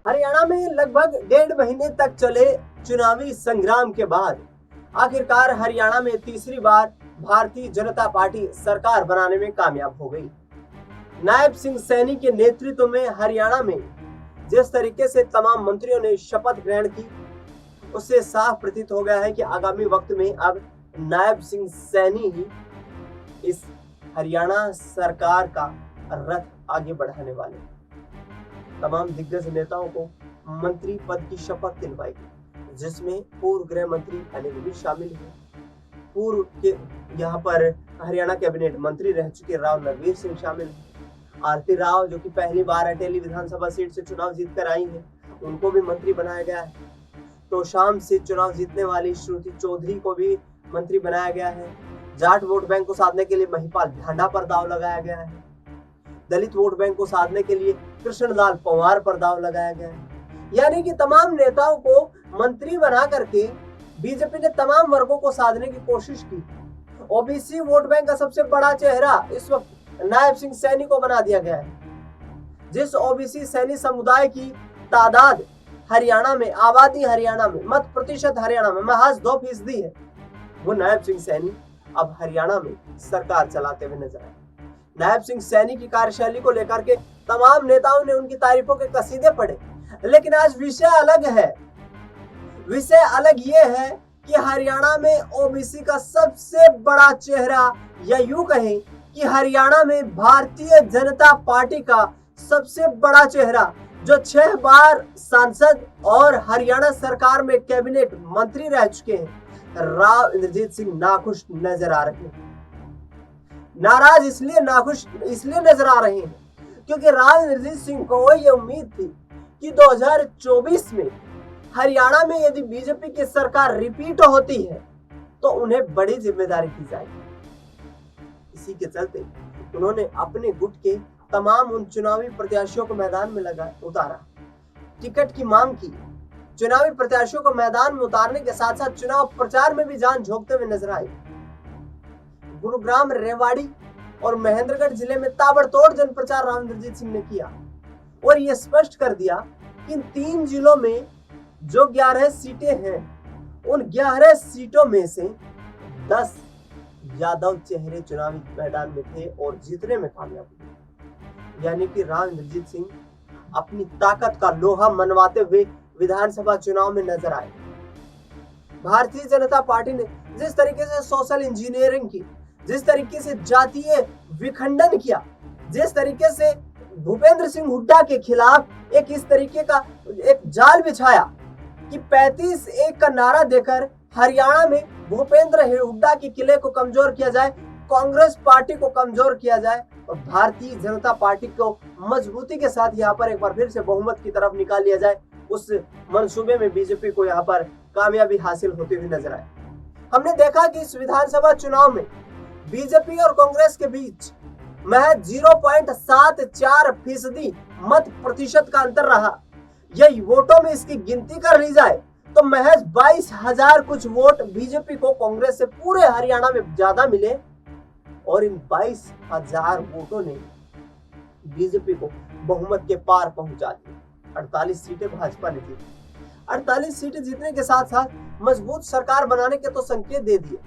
हरियाणा में लगभग 1.5 महीने तक चले चुनावी संग्राम के बाद आखिरकार हरियाणा में तीसरी बार भारतीय जनता पार्टी सरकार बनाने में कामयाब हो गई। नायब सिंह सैनी के नेतृत्व में हरियाणा में जिस तरीके से तमाम मंत्रियों ने शपथ ग्रहण की, उससे साफ प्रतीत हो गया है कि आगामी वक्त में अब नायब सिंह सैनी ही इस हरियाणा सरकार का रथ आगे बढ़ाने वाले। तमाम दिग्गज नेताओं को मंत्री पद की शपथ दिलवाई गई, जिसमें पूर्व गृह मंत्री अनिल भी शामिल हैं। पूर्व के यहाँ पर हरियाणा कैबिनेट मंत्री रह चुके राव नरवीर सिंह शामिल हैं। आरती राव जो कि पहली बार अटेली विधानसभा सीट से चुनाव जीतकर आई हैं, उनको भी मंत्री बनाया गया है। तो शाम से चुनाव जीतने वाली श्रुति चौधरी को भी मंत्री बनाया गया है। जाट वोट बैंक को साधने के लिए महिपाल ढांडा पर दाव लगाया गया है। दलित वोट बैंक को साधने के लिए कृष्णलाल पंवार पर दाव लगाया गया है। यानी कि तमाम नेताओं को मंत्री बना करके बीजेपी ने तमाम वर्गों को साधने की कोशिश की। ओबीसी वोट बैंक का सबसे बड़ा चेहरा इस वक्त नायब सिंह सैनी को बना दिया गया है। जिस ओबीसी सैनी समुदाय की तादाद हरियाणा में, आबादी हरियाणा में, मत प्रतिशत हरियाणा में महज 2% है, वो नायब सिंह सैनी अब हरियाणा में सरकार चलाते हुए नजर आए। नायब सिंह सैनी की कार्यशैली को लेकर के तमाम नेताओं ने उनकी तारीफों के कसीदे पढ़े, लेकिन आज विषय अलग है। विषय अलग ये है कि हरियाणा में ओबीसी का सबसे बड़ा चेहरा, या यूं कहें कि हरियाणा में भारतीय जनता पार्टी का सबसे बड़ा चेहरा, जो 6 बार सांसद और हरियाणा सरकार में कैबिनेट मंत्री रह चुके हैं, राव इंद्रजीत सिंह नाखुश नजर आ रहे हैं। नाराज इसलिए नजर आ रहे हैं क्योंकि राव इंद्रजीत सिंह को ये उम्मीद थी कि 2024 में हरियाणा में यदि बीजेपी की सरकार रिपीट होती है तो उन्हें बड़ी जिम्मेदारी दी जाएगी। इसी के चलते उन्होंने अपने गुट के तमाम उन चुनावी प्रत्याशियों को मैदान में उतारा, टिकट की मांग की। चुनावी प्रत्याशियों को मैदान में उतारने के साथ साथ चुनाव प्रचार में भी जान झोंकते हुए नजर आए। गुरुग्राम, रेवाड़ी और महेंद्रगढ़ जिले में ताबड़तोड़ जन प्रचार राव इंद्रजीत सिंह ने किया और यह स्पष्ट कर दिया कि इन 3 जिलों में जो 11 सीटें हैं, उन 11 सीटों में से 10 यादव चेहरे चुनावी मैदान में थे और जीतने में कामयाब हुए। यानी कि राव इंद्रजीत सिंह अपनी ताकत का लोहा मनवाते हुए विधानसभा चुनाव में नजर आए। भारतीय जनता पार्टी ने जिस तरीके से सोशल इंजीनियरिंग की, जिस तरीके से जातीय विखंडन किया, जिस तरीके से भूपेंद्र सिंह हुड्डा के खिलाफ इस तरीके का एक जाल बिछाया कि 35-1 का नारा देकर हरियाणा में भूपेंद्र हुड्डा के किले को कमजोर किया जाए, कांग्रेस पार्टी को कमजोर किया जाए और भारतीय जनता पार्टी को मजबूती के साथ यहाँ पर एक बार फिर से बहुमत की तरफ निकाल लिया जाए, उस मंसूबे में बीजेपी को यहाँ पर कामयाबी हासिल होती हुई नजर आए। हमने देखा कि इस विधानसभा चुनाव में बीजेपी और कांग्रेस के बीच महज 0.74% मत प्रतिशत का अंतर रहा। यह वोटों में इसकी गिनती कर ली जाए तो महज 22,000 कुछ वोट बीजेपी को कांग्रेस से पूरे हरियाणा में ज्यादा मिले और इन 22,000 वोटों ने बीजेपी को बहुमत के पार पहुंचा दिया। 48 सीटें भाजपा ने जीती। 48 सीटें जीतने के साथ साथ मजबूत सरकार बनाने के तो संकेत दे दिए,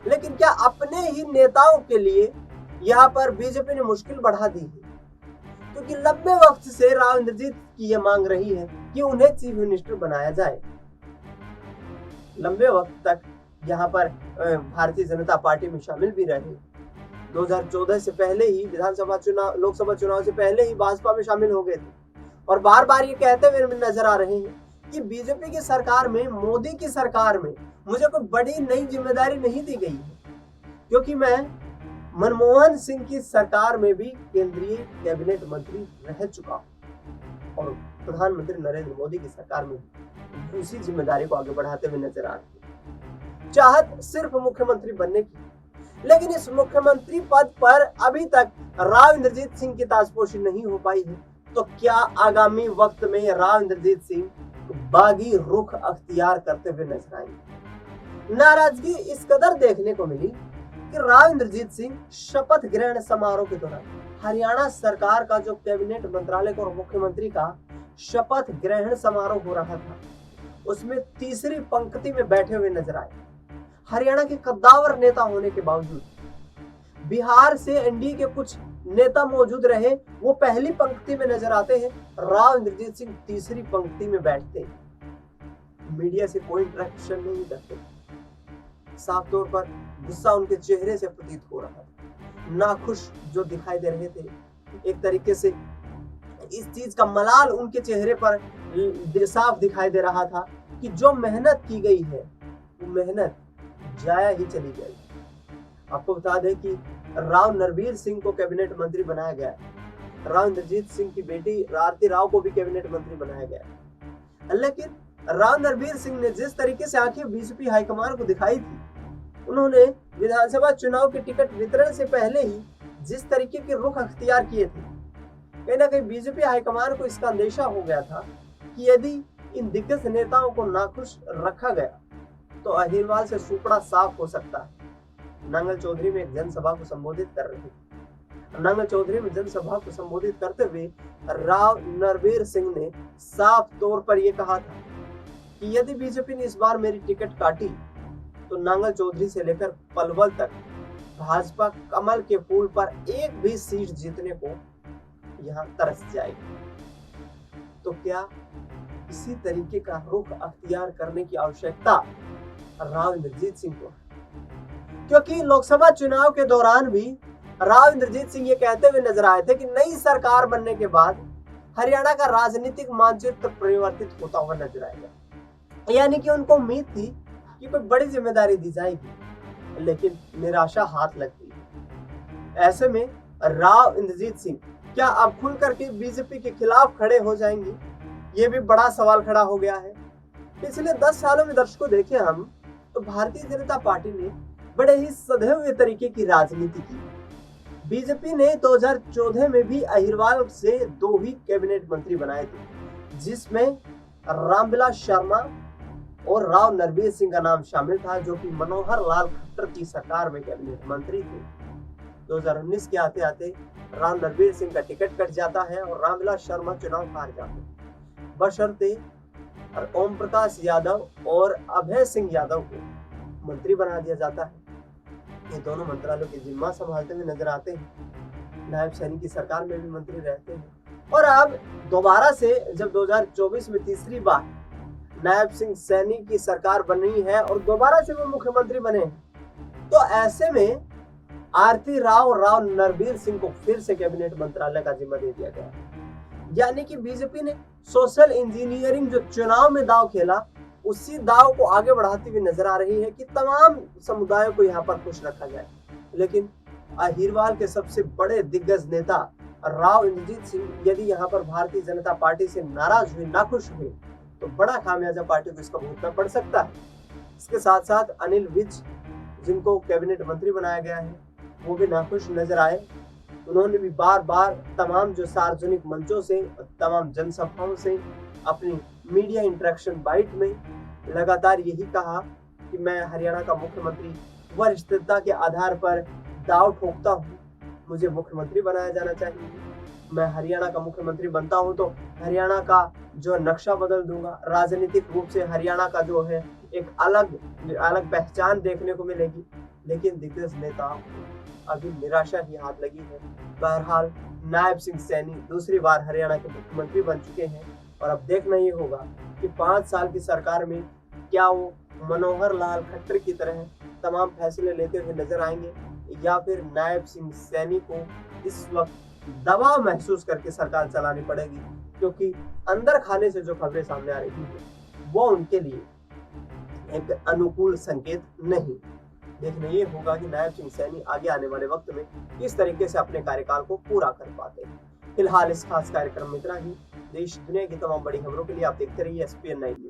लेकिन क्या अपने ही नेताओं के लिए यहाँ पर बीजेपी ने मुश्किल बढ़ा दी है? क्योंकि लंबे वक्त से राव इंद्रजीत की यह मांग रही है कि उन्हें चीफ मिनिस्टर बनाया जाए। लंबे वक्त तक यहाँ पर भारतीय जनता पार्टी में शामिल भी रहे। 2014 से पहले ही लोकसभा चुनाव से पहले ही भाजपा में शामिल हो गए थे और बार बार ये कहते हुए नजर आ रहे हैं कि बीजेपी की सरकार में, मोदी की सरकार में मुझे कोई बड़ी नई जिम्मेदारी नहीं दी गई है, क्योंकि मैं मनमोहन सिंह की सरकार में भी केंद्रीय कैबिनेट मंत्री रह चुका हूं और प्रधानमंत्री नरेंद्र मोदी की सरकार में उसी जिम्मेदारी को आगे बढ़ाते हुए नजर आ रही है। चाहत सिर्फ मुख्यमंत्री बनने की, लेकिन इस मुख्यमंत्री पद पर अभी तक राव इंद्रजीत सिंह की ताजपोशी नहीं हो पाई है। तो क्या आगामी वक्त में राव इंद्रजीत सिंह बागी रुख अख्तियार करते हुए नजर आएंगे? नाराजगी इस कदर देखने को मिली कि राव इंद्रजीत सिंह शपथ ग्रहण समारोह के दौरान हरियाणा सरकार का जो कैबिनेट मंत्रालय और मुख्यमंत्री का शपथ ग्रहण समारोह हो रहा था, उसमें तीसरी पंक्ति में बैठे हुए नजर आए। हरियाणा के कद्दावर नेता होने के बावजूद बिहार से एनडीए के कुछ नेता मौजूद रहे, वो पहली पंक्ति में नजर आते हैं, राव इंद्रजीत सिंह तीसरी पंक्ति में बैठते। मीडिया से कोई इंटरेक्शन नहीं करते। साफ तौर पर गुस्सा उनके चेहरे से प्रतीत हो रहा था, नाखुश जो दिखाई दे रहे थे। एक तरीके से इस चीज का मलाल उनके चेहरे पर साफ दिखाई दे रहा था कि जो मेहनत की गई है वो मेहनत जाया ही चली गई। आपको बता दें कि राव नरबीर सिंह को कैबिनेट मंत्री बनाया गया, राव इंद्रजीत सिंह की बेटी आरती राव को भी कैबिनेट मंत्री बनाया गया। लेकिन राव नरबीर सिंह ने जिस तरीके से आंखें बीजेपी हाईकमान को दिखाई थी, उन्होंने विधानसभा चुनाव के टिकट वितरण से पहले ही जिस तरीके के रुख अख्तियार किए थे, कहीं ना कहीं बीजेपी हाईकमान को इसका अंदेशा हो गया था कि यदि इन दिग्गज नेताओं को नाखुश रखा गया तो अहिरवाल से सुपड़ा साफ हो सकता है। नांगल चौधरी में एक जनसभा को संबोधित कर रहे थे। नांगल चौधरी में जनसभा को संबोधित करते हुए राव नरबीर सिंह ने साफ तौर पर यह कहा था कि यदि बीजेपी ने इस बार मेरी टिकट काटी तो नांगल चौधरी से लेकर पलवल तक भाजपा कमल के फूल पर एक भी सीट जीतने को यहां तरस जाएगी। तो क्या इसी तरीके का रुख अख्तियार करने की आवश्यकता राव इंद्रजीत सिंह को? क्योंकि लोकसभा चुनाव के दौरान भी राव इंद्रजीत सिंह ये कहते हुए नजर आए थे कि नई सरकार बनने के बाद हरियाणा का राजनीतिक मानचित्र परिवर्तित होता हुआ नजर आएगा। यानी कि उनको उम्मीद थी कि कोई बड़ी जिम्मेदारी दी जाएगी, लेकिन निराशा हाथ लग गई। ऐसे में राव इंद्रजीत सिंह क्या अब खुल करके बीजेपी के खिलाफ खड़े हो जाएंगे? ये भी बड़ा सवाल खड़ा हो गया है। पिछले 10 सालों में दर्शकों देखें हम तो भारतीय जनता पार्टी ने बड़े ही सधे हुए तरीके की राजनीति की। बीजेपी ने 2014 में भी अहिरवाल से 2 ही कैबिनेट मंत्री बनाए थे, जिसमें रामविलास शर्मा और राव नरबीर सिंह का नाम शामिल था, जो कि मनोहर लाल खट्टर की सरकार में कैबिनेट मंत्री थे। 2019 के आते आते राव नरबीर सिंह का टिकट कट जाता है और रामविलास शर्मा चुनाव हार जाते, बशर्ते ओम प्रकाश यादव और अभय सिंह यादव को मंत्री बना दिया जाता है। ये दोनों मंत्रालयों की जिम्मा संभालते हुए नजर आते हैं। नायब सैनी की सरकार में भी मंत्री रहते हैं। और अब दोबारा से जब 2024 में तीसरी बार नायब सिंह सैनी की सरकार बनी है और दोबारा से वो मुख्यमंत्री बने हैं, तो ऐसे में आरती राव और राव नरबीर सिंह को फिर से कैबिनेट मंत्रालय का जिम्मा दे दिया गया। यानी कि बीजेपी ने सोशल इंजीनियरिंग जो चुनाव में दाव खेला, उसी दाव को आगे बढ़ाती हुई नजर आ रही है कि तमाम समुदायों को यहाँ पर खुश रखा जाए। लेकिन अहिरवाल के सबसे बड़े दिग्गज नेता राव इंद्रजीत सिंह यदि यहाँ पर भारतीय जनता पार्टी से नाराज हुए, नाखुश हुए, तो बड़ा खामियाजा पार्टी को इसका भुगतना पड़ सकता है। इसके साथ साथ अनिल विज, जिनको कैबिनेट मंत्री बनाया गया है, वो भी नाखुश नजर आए। उन्होंने भी बार बार तमाम जो सार्वजनिक मंचों से, तमाम जनसभाओं से, अपनी मीडिया इंटरेक्शन बाइट में लगातार यही कहा कि मैं हरियाणा का मुख्यमंत्री वरिष्ठता के आधार पर दाव ठोकता हूँ, मुझे मुख्यमंत्री बनाया जाना चाहिए। मैं हरियाणा का मुख्यमंत्री बनता हूँ तो हरियाणा का जो नक्शा बदल दूंगा, राजनीतिक रूप से हरियाणा का जो है एक अलग पहचान देखने को मिलेगी। लेकिन दिग्गज नेता अभी निराशा ही हाथ लगी है। बहरहाल नायब सिंह सैनी दूसरी बार हरियाणा के मुख्यमंत्री बन चुके हैं और अब देखना ये होगा कि 5 साल की सरकार में क्या वो मनोहर लाल खट्टर की तरह तमाम फैसले लेते हुए नजर आएंगे, या फिर नायब सिंह सैनी को इस वक्त दबाव महसूस करके सरकार चलानी पड़ेगी, क्योंकि अंदर खाने से जो खबरें सामने आ रही है वो उनके लिए एक अनुकूल संकेत नहीं। देखना ये होगा कि नायब सिंह सैनी आगे आने वाले वक्त में किस तरीके से अपने कार्यकाल को पूरा कर पाते हैं। फिलहाल इस खास कार्यक्रम में इतना ही। देश दुनिया की तमाम बड़ी खबरों के लिए आप देखते रहिए SPN 9 न्यूज।